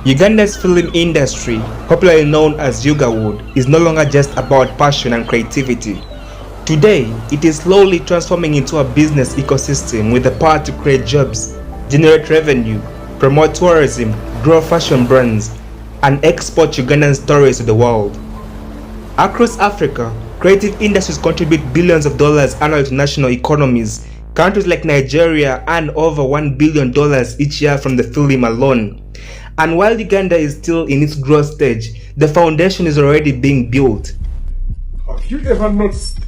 Uganda's film industry, popularly known as Ugawood, is no longer just about passion and creativity. Today, it is slowly transforming into a business ecosystem with the power to create jobs, generate revenue, promote tourism, grow fashion brands, and export Ugandan stories to the world. Across Africa, creative industries contribute billions of dollars annually to national economies. Countries like Nigeria earn over $1 billion each year from the film alone. And while Uganda is still in its growth stage, the foundation is already being built. Have you ever noticed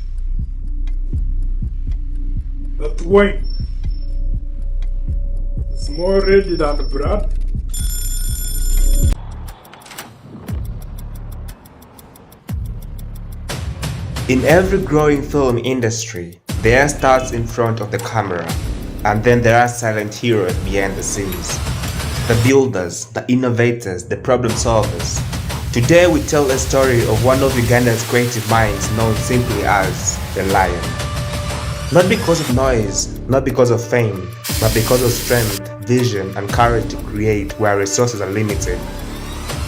that wine is more red than blood? In every growing film industry, the air starts in front of the camera, and then there are silent heroes behind the scenes. The builders, the innovators, the problem solvers. Today we tell a story of one of Uganda's creative minds known simply as the Lion. Not because of noise, not because of fame, but because of strength, vision, and courage to create where resources are limited.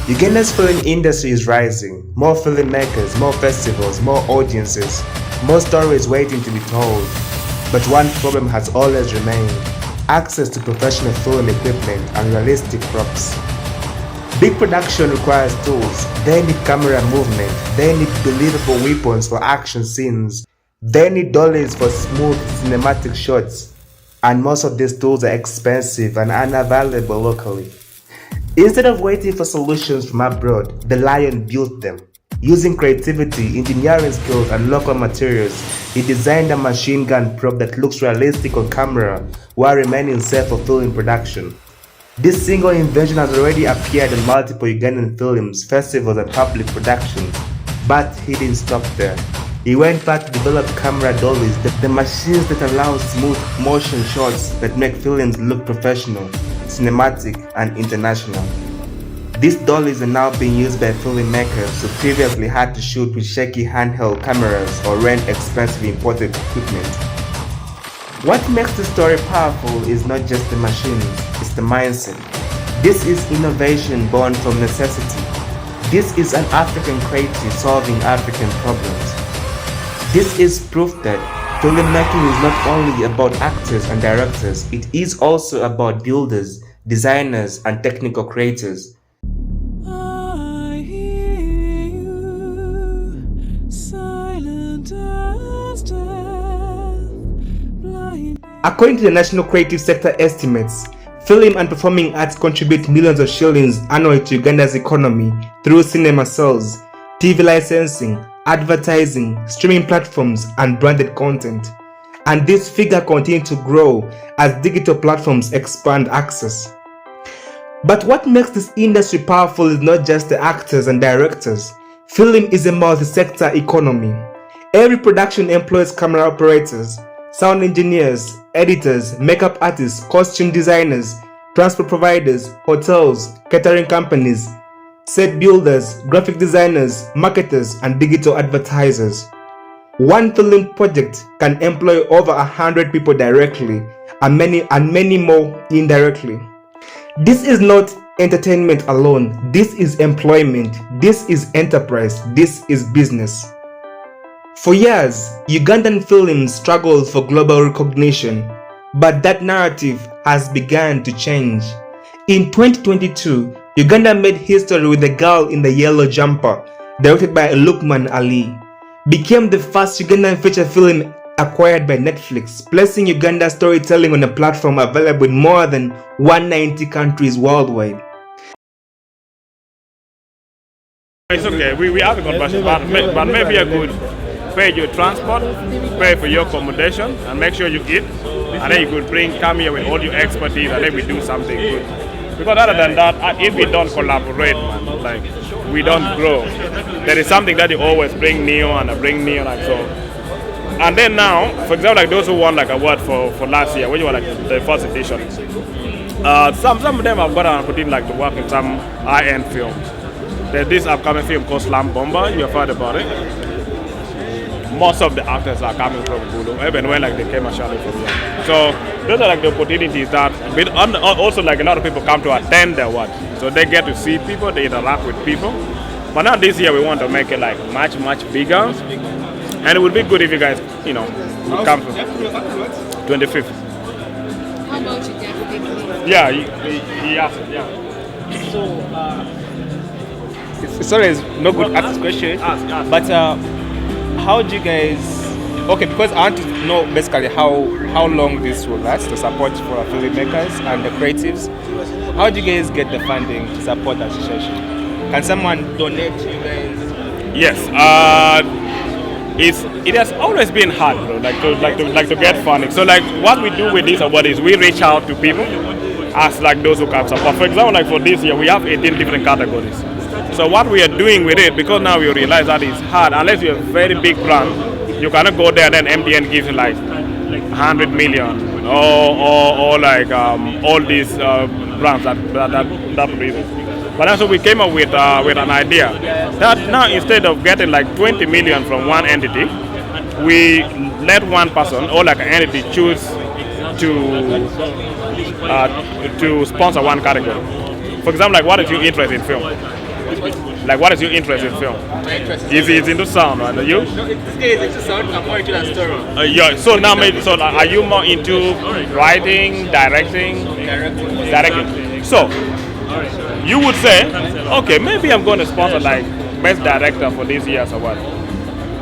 Uganda's film industry is rising. More filmmakers, more festivals, more audiences, more stories waiting to be told. But one problem has always remained: access to professional film equipment and realistic props. Big production requires tools. They need camera movement. They need believable weapons for action scenes. They need dollies for smooth cinematic shots. And most of these tools are expensive and unavailable locally. Instead of waiting for solutions from abroad, the Lion built them. Using creativity, engineering skills, and local materials, he designed a machine gun prop that looks realistic on camera while remaining safe for film production. This single invention has already appeared in multiple Ugandan films, festivals, and public productions. But he didn't stop there. He went back to develop camera dollies, the machines that allow smooth motion shots that make films look professional, cinematic, and international. These dollies are now being used by filmmakers who previously had to shoot with shaky handheld cameras or rent expensive imported equipment. What makes the story powerful is not just the machines, it's the mindset. This is innovation born from necessity. This is an African creative solving African problems. This is proof that filmmaking is not only about actors and directors, it is also about builders, designers, and technical creators. According to the National Creative Sector estimates, film and performing arts contribute millions of shillings annually to Uganda's economy through cinema sales, TV licensing, advertising, streaming platforms, and branded content. And this figure continues to grow as digital platforms expand access. But what makes this industry powerful is not just the actors and directors. Film is a multi-sector economy. Every production employs camera operators, sound engineers, editors, makeup artists, costume designers, transport providers, hotels, catering companies, set builders, graphic designers, marketers, and digital advertisers. One film project can employ over 100 people directly and many more indirectly. This is not entertainment alone. This is employment. This is enterprise. This is business. For years, Ugandan films struggled for global recognition, but that narrative has begun to change. In 2022, Uganda made history with The Girl in the Yellow Jumper, directed by Loukman became the first Ugandan feature film acquired by Netflix, placing Uganda storytelling on a platform available in more than 190 countries worldwide. It's okay, we have a conversion, but maybe I could pay your transport, pay for your accommodation, and make sure you eat, and then you could come here with all your expertise, and then we do something good. Because other than that, if we don't collaborate, man, like we don't grow. There is something that you always bring new and bring new, like so. And then now, for example, like those who won like award for last year, when you were like the first edition, some of them have got an opportunity like to work in some high-end films. There's this upcoming film called Slam Bomber. You have heard about it? Most of the actors are coming from Gulu, even when like they came actually from here. So those are like the opportunities that, also like a lot of people come to attend the award. So they get to see people, they interact with people. But now this year we want to make it like much, much bigger. And it would be good if you guys, would come to 25th. How about you, definitely? Yeah, he asked it, yeah. So, it's always no good at this question, Ask. but how do you guys? Okay, because I want to know basically how long this will last to support for filmmakers and the creatives. How do you guys get the funding to support the association? Can someone donate to you guys? Yes. It has always been hard, bro. Like to get funding. So like what we do with this award is we reach out to people, as like those who can support. For example, like for this year, we have 18 different categories. So what we are doing with it, because now we realize that it's hard, unless you're a very big brand, you cannot go there and then MTN gives you like 100 million or like all these brands that reason. But also we came up with an idea that now instead of getting like 20 million from one entity, we let one person or like an entity choose to sponsor one category. For example, like what is your interest in film? Like what is your interest in film? It's into sound, right? Are you? No, this guy is into sound. I'm more into the story. Yeah. So now, are you more into writing, directing? So you would say, okay, maybe I'm going to sponsor like best director for this year's award.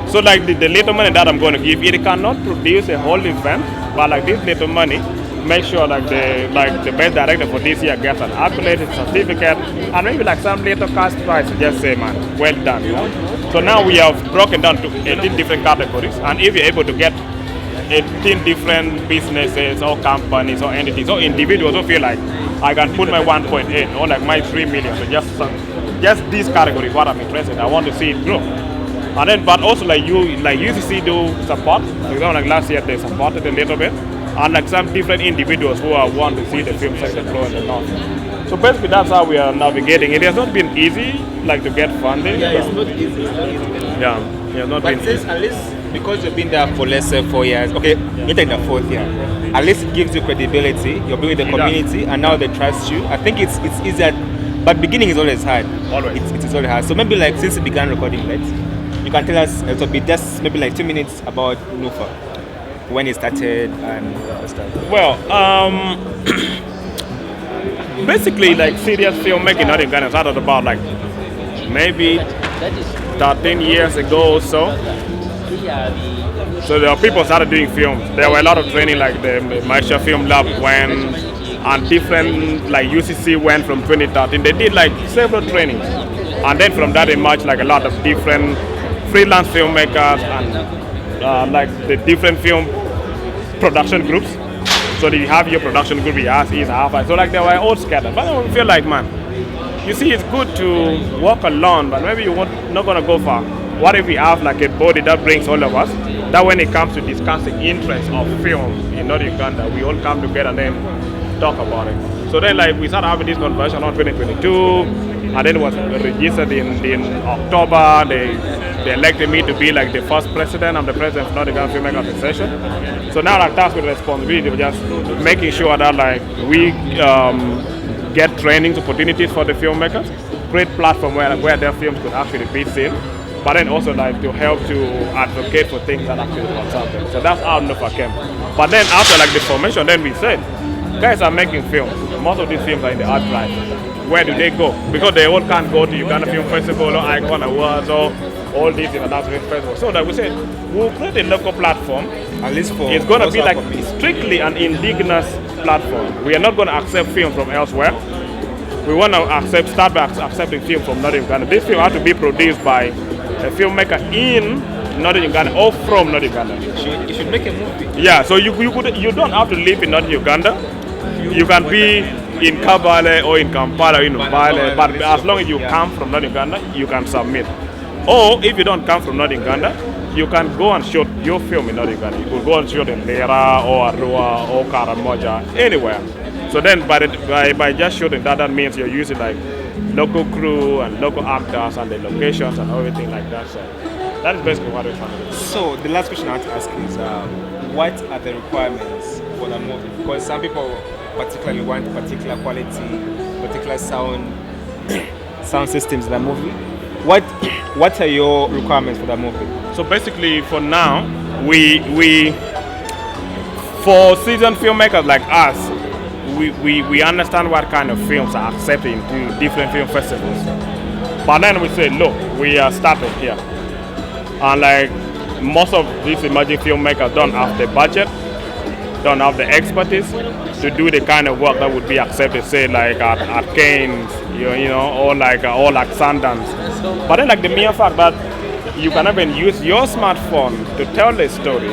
So like the little money that I'm going to give, it cannot produce a whole event, but like this little money, make sure like the best director for this year gets an accolade, a certificate, and maybe like some little cash prize to just say, man, well done. So now we have broken down to 18 different categories, and if you're able to get 18 different businesses or companies or entities or individuals who feel like I can put my 1.8 or like my 3 million, so just this category is what I'm interested in. I want to see it grow. And then, but also like UCC do support. For example, like last year they supported a little bit, and like some different individuals who want to see the film sector grow in the north. So basically, that's how we are navigating. It has not been easy, like to get funding. Yeah, it's not easy. Yeah, it's not been easy. At least because you've been there for let's say 4 years, okay, you're in the 4th year. At least it gives you credibility. You're building the community, and now they trust you. I think it's easier, but beginning is always hard. Always. It's always hard. So maybe like since you began recording, right? You can tell us a little bit, just maybe like 2 minutes about Nufa, when it started and stuff. Well, basically, like serious filmmaking not in Uganda started about like maybe 13 years ago or so. So there are people started doing films. There were a lot of training, like the Maisha Film Lab went, and different like UCC went from 2013. They did like several trainings, and then from that emerged like a lot of different freelance filmmakers and like the different film production groups. So you have your production group, you have so like they were all scattered. But I feel like, man, you see, it's good to walk alone, but maybe you're not gonna go far. What if we have like a body that brings all of us? That when it comes to discussing interest of film in North Uganda, we all come together and then talk about it. So then like we started having this conversion on 2022. And then it was registered in October. They elected me to be like the first president. I'm the president of North Uganda Filmmaker Association. So now like tasked with the responsibility of just making sure that like we get training opportunities for the filmmakers, create platform where their films could actually be seen, but then also like to help to advocate for things that actually concern them. So that's how Nufa came. But then after like the formation, then we said, guys are making films. Most of these films are in the art drive. Where do they go? Because they all can't go to Uganda Film Festival or Icon Awards or all these international festivals. So like we said, we'll create a local platform. At least for it's going to be like strictly an indigenous platform. We are not going to accept film from elsewhere. We want to start by accepting film from Northern Uganda. This film has to be produced by a filmmaker in Northern Uganda or from Northern Uganda. You should make a movie. Yeah, so you don't have to live in Northern Uganda. You can be in Kabale or in Kampala, in Mbale, but as long as you come from Northern Uganda, you can submit. Or if you don't come from Northern Uganda, you can go and shoot your film in Northern Uganda. You could go and shoot in Lera or Arua or Karamoja, anywhere. So then by just shooting that means you're using like local crew and local actors and the locations and everything like that. So that is basically what we're trying to do. So the last question I want to ask is, what are the requirements for the movie? Because some people particularly want particular quality, particular sound systems in the movie. What are your requirements for the movie? So basically, for now, we for seasoned filmmakers like us, we understand what kind of films are accepted into different film festivals. But then we say, look, we are starting here, and like most of these emerging filmmakers don't have the budget, don't have the expertise to do the kind of work that would be accepted, say like at Cannes, you know, or like Sundance. But then like the mere fact that you can even use your smartphone to tell the story,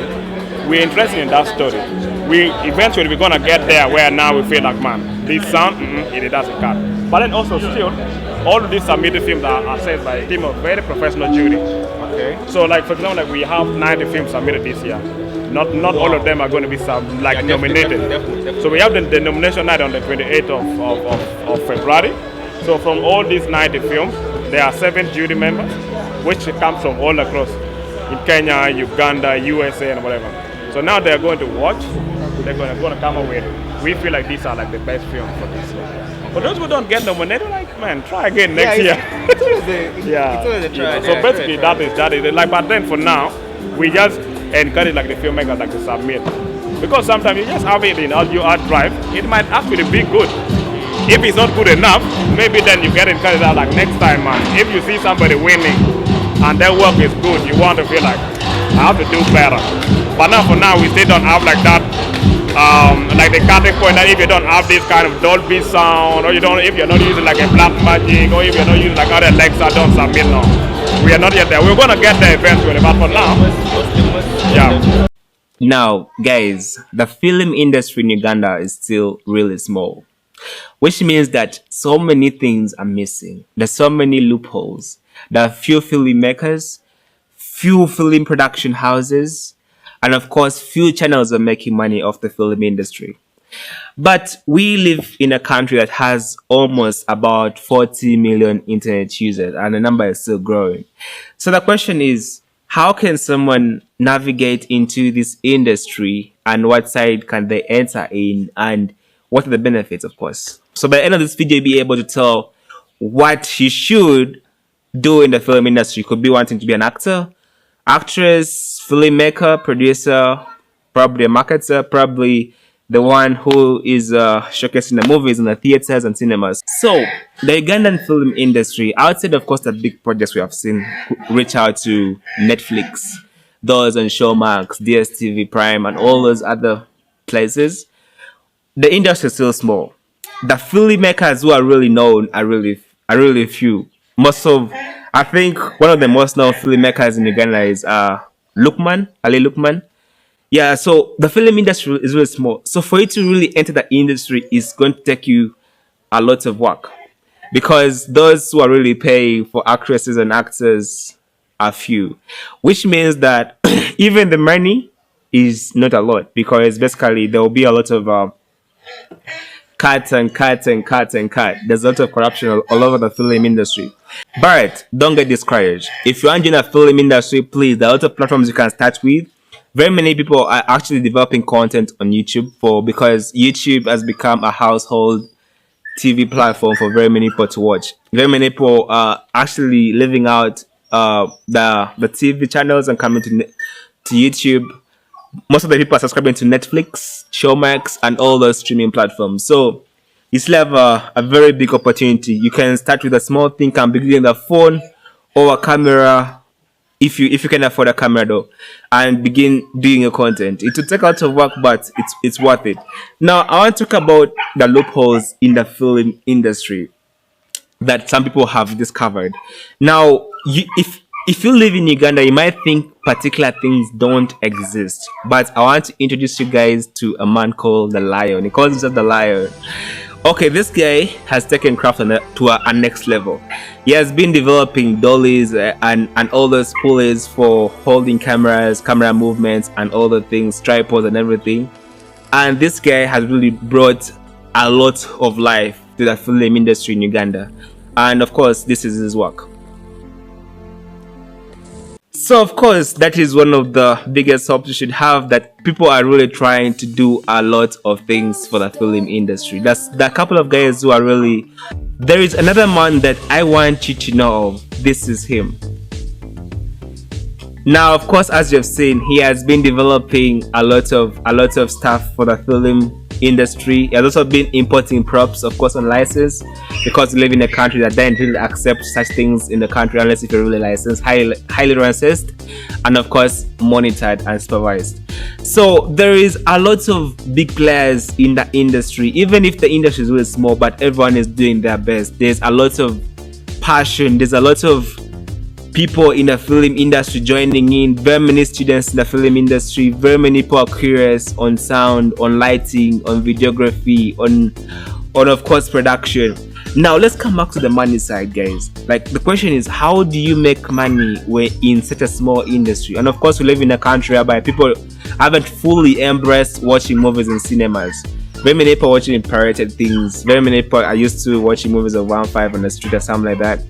we're interested in that story. We're gonna get there where now we feel like, man, this sound, it doesn't cut. But then also still, all of these submitted films are assessed by a team of very professional jury. Okay. So like for example, like we have 90 films submitted this year. Not all of them are going to be nominated. Definitely. So we have the nomination night on the 28th of February. So from all these 90 films, there are 7 jury members, which come from all across in Kenya, Uganda, USA, and whatever. So now they are going to watch. They're going to come up with. We feel like these are like the best films for this year. For those who don't get nominated, like man, try again next year. It's always a try. So basically, that is like. But then for now, we just encourage like the filmmakers like to submit, because sometimes you just have it in all your hard drive. It might actually be good. If it's not good enough, maybe then you get encouraged out like next time, man. If you see somebody winning and their work is good, you want to feel like I have to do better. But now for now, we still don't have like that. Like the cutting point that if you don't have this kind of Dolby sound, or if you're not using like a Black Magic, or if you're not using like other Alexa, don't submit now. We are not yet there. We're gonna get there eventually, but for now, yeah. Now, guys, the film industry in Uganda is still really small, which means that so many things are missing. There's so many loopholes. There are few filmmakers, few film production houses, and of course, few channels are making money off the film industry. But we live in a country that has almost about 40 million internet users, and the number is still growing. So the question is, how can someone navigate into this industry, and what side can they enter in, and what are the benefits, of course? So by the end of this video, you'll be able to tell what you should do in the film industry. Could be wanting to be an actor, actress, filmmaker, producer, probably a marketer, probably the one who is showcasing the movies in the theaters and cinemas. So the Ugandan film industry, outside of course the big projects we have seen reach out to Netflix, those on Showmax, DSTV Prime, and all those other places, the industry is still small. The filmmakers who are really known are really few. I think one of the most known filmmakers in Uganda is Loukman, Ali Loukman. Yeah, so the film industry is really small. So for you to really enter the industry is going to take you a lot of work, because those who are really paying for actresses and actors are few, which means that even the money is not a lot, because basically there will be a lot of cut. There's a lot of corruption all over the film industry. But don't get discouraged. If you want to join the film industry, please, there are a lot of platforms you can start with. Very many people are actually developing content on YouTube because YouTube has become a household TV platform for very many people to watch. Very many people are actually living out the TV channels and coming to YouTube. Most of the people are subscribing to Netflix, Showmax, and all those streaming platforms. So you still have a very big opportunity. You can start with a small thing, can begin with a phone or a camera, if you can afford a camera though, and begin doing your content. It will take a lot of work, but it's worth it. Now I want to talk about the loopholes in the film industry that some people have discovered. Now, if you live in Uganda, you might think particular things don't exist, but I want to introduce you guys to a man called the Lion. He calls himself the Lion. Okay, this guy has taken craft to a next level. He has been developing dollies and all those pulleys for holding cameras, camera movements, and all the things, tripods and everything. And this guy has really brought a lot of life to the film industry in Uganda. And of course, this is his work. So of course, that is one of the biggest hopes you should have, that people are really trying to do a lot of things for the film industry. That's the couple of guys who are really. There is another man that I want you to know of. This is him. Now, of course, as you've seen, he has been developing a lot of stuff for the film industry. He has also been importing props, of course, on license, because we live in a country that doesn't really accept such things in the country unless if you're really licensed, highly licensed, and of course monitored and supervised. So there is a lot of big players in the industry, even if the industry is really small, but everyone is doing their best. There's a lot of passion, there's a lot of people in the film industry joining in, very many students in the film industry, very many people are curious on sound, on lighting, on videography, on of course production. Now let's come back to the money side, guys. Like, the question is, how do you make money when in such a small industry? And of course, we live in a country whereby people haven't fully embraced watching movies in cinemas. Very many people watching pirated things. Very many people are used to watching movies of 1.5 on the street or something like that.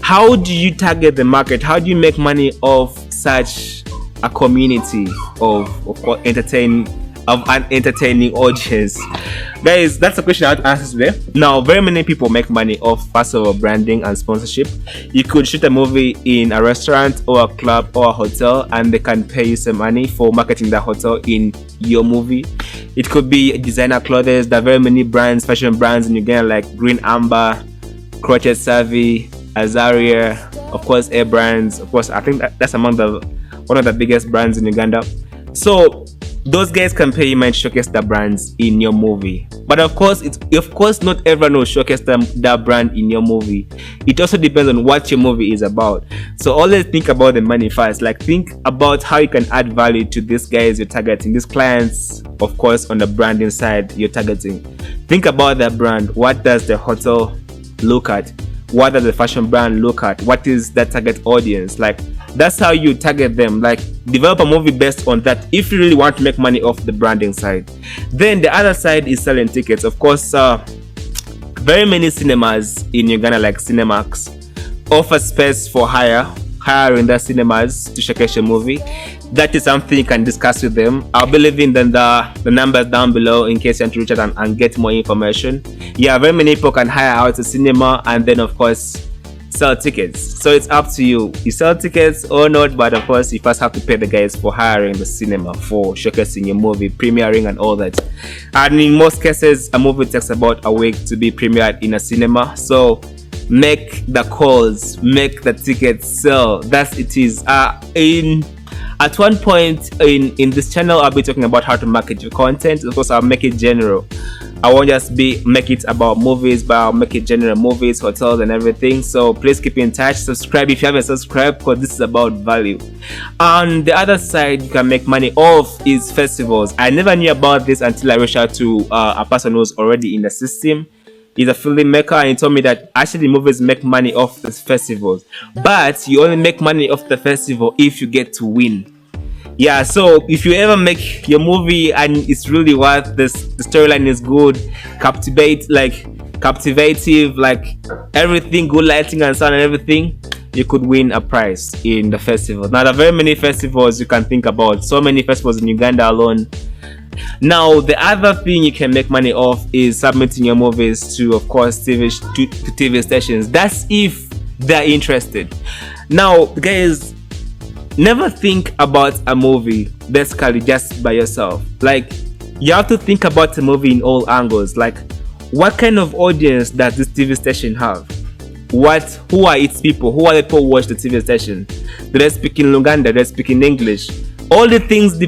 How do you target the market? How do you make money off such a community of an entertaining audience? Guys, that's a question I have to answer today. Now, very many people make money off, first of all, branding and sponsorship. You could shoot a movie in a restaurant or a club or a hotel, and they can pay you some money for marketing the hotel in your movie. It could be designer clothes. There are very many brands, fashion brands in Uganda, like Green Amber, Crochet Savvy, Azaria, of course Air Brands. Of course, I think that's among one of the biggest brands in Uganda. So those guys can pay you money to showcase the brands in your movie. But of course, not everyone will showcase that brand in your movie. It also depends on what your movie is about. So always think about the money first. Like, think about how you can add value to these guys you're targeting, these clients, of course, on the branding side you're targeting. Think about that brand. What does the hotel look at? What does the fashion brand look at? What is that target audience? Like, that's how you target them. Like, develop a movie based on that if you really want to make money off the branding side. Then the other side is selling tickets. Of course, very many cinemas in Uganda, like Cinemax, offer space for hiring their cinemas to showcase your movie. That is something you can discuss with them. I'll be leaving the numbers down below in case you want to reach out and get more information. Yeah, very many people can hire out a cinema and then of course sell tickets. So it's up to you. You sell tickets or not, but of course you first have to pay the guys for hiring the cinema, for showcasing your movie, premiering and all that. And in most cases, a movie takes about a week to be premiered in a cinema. So make the calls, make the tickets sell. That's it is. At one point in this channel, I'll be talking about how to market your content. Of course, I'll make it general. I won't just make it about movies, but I'll make it general, movies, hotels and everything. So please keep in touch. Subscribe if you haven't subscribed, because this is about value. On the other side, you can make money off is festivals. I never knew about this until I reached out to a person who's already in the system. He's a filmmaker, and he told me that actually movies make money off the festivals, but you only make money off the festival if you get to win. Yeah, so if you ever make your movie and it's really worth this, the storyline is good, captivative, like everything, good lighting and sound and everything, you could win a prize in the festival. Now, there are very many festivals you can think about. So many festivals in Uganda alone. Now, the other thing you can make money off is submitting your movies to, of course, TV stations. That's if they're interested. Now, guys, never think about a movie basically just by yourself. Like, you have to think about a movie in all angles. Like, what kind of audience does this TV station have? Who are its people? Who are the people who watch the TV station? Do they speak in Luganda? Do they speak in English? All the things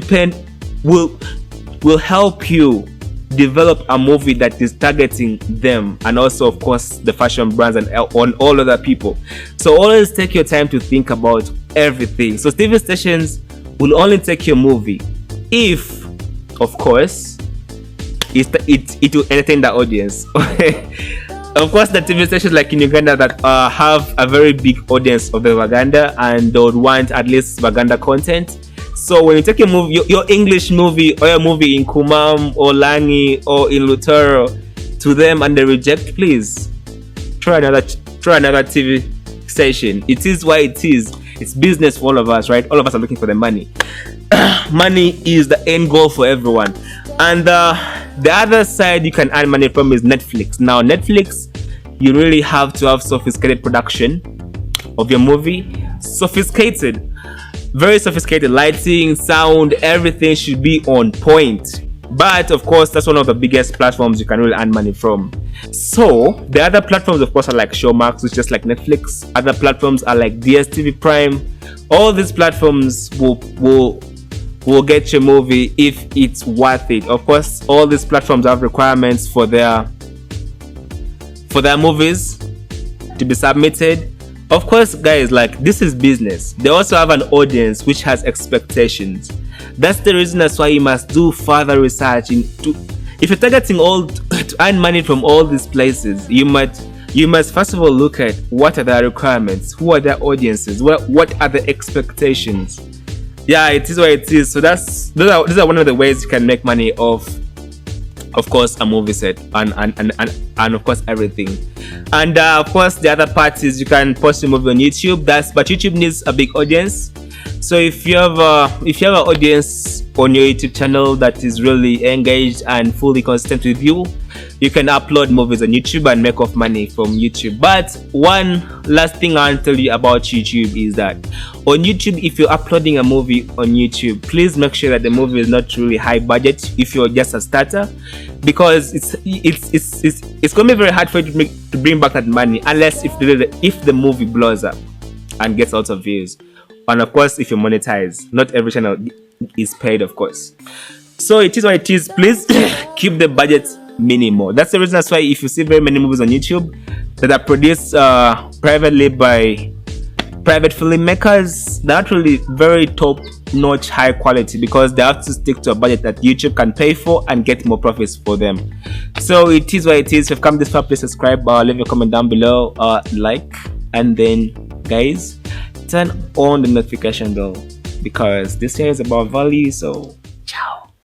will help you develop a movie that is targeting them, and also of course the fashion brands and on all other people. So always take your time to think about everything. So TV stations will only take your movie if, of course, it will entertain the audience. Of course, the TV stations like in Uganda that have a very big audience of the Uganda, and they would want at least Uganda content. So when you take a movie, your English movie or your movie in Kumam or Langi or in Lutero to them and they reject, please try another TV station. It is what it is. It's business for all of us, right? All of us are looking for the money. Money is the end goal for everyone. And the other side you can earn money from is Netflix. Now, Netflix, you really have to have sophisticated production of your movie. Sophisticated, very sophisticated lighting, sound, everything should be on point. But of course, that's one of the biggest platforms you can really earn money from. So the other platforms, of course, are like Showmax, which is just like Netflix. Other platforms are like DSTV Prime. All these platforms will get your movie if it's worth it. Of course, all these platforms have requirements for their movies to be submitted. Of course, guys, like, this is business. They also have an audience which has expectations. That's the reason that's why you must do further research into. If you're targeting to earn money from all these places, you must first of all look at what are their requirements, who are their audiences, what are the expectations. Yeah, it is what it is. So these are one of the ways you can make money off, of course, a movie set and of course everything. And of course, the other part is you can post your movie on YouTube. But YouTube needs a big audience. So if you have an audience on your YouTube channel that is really engaged and fully consistent with you, you can upload movies on YouTube and make off money from YouTube. But one last thing I want to tell you about YouTube is that on YouTube, if you're uploading a movie on YouTube, please make sure that the movie is not really high budget if you're just a starter, because it's going to be very hard for you to bring back that money unless if the movie blows up and gets lots of views. And of course, if you monetize, not every channel is paid, of course. So it is what it is. Please keep the budget minimal. That's the reason that's why if you see very many movies on YouTube that are produced privately by private filmmakers, they're not really very top-notch high quality, because they have to stick to a budget that YouTube can pay for and get more profits for them. So it is what it is. If you've come this far, please subscribe, leave a comment down below, like, and then guys, turn on the notification bell, because this here is about value. So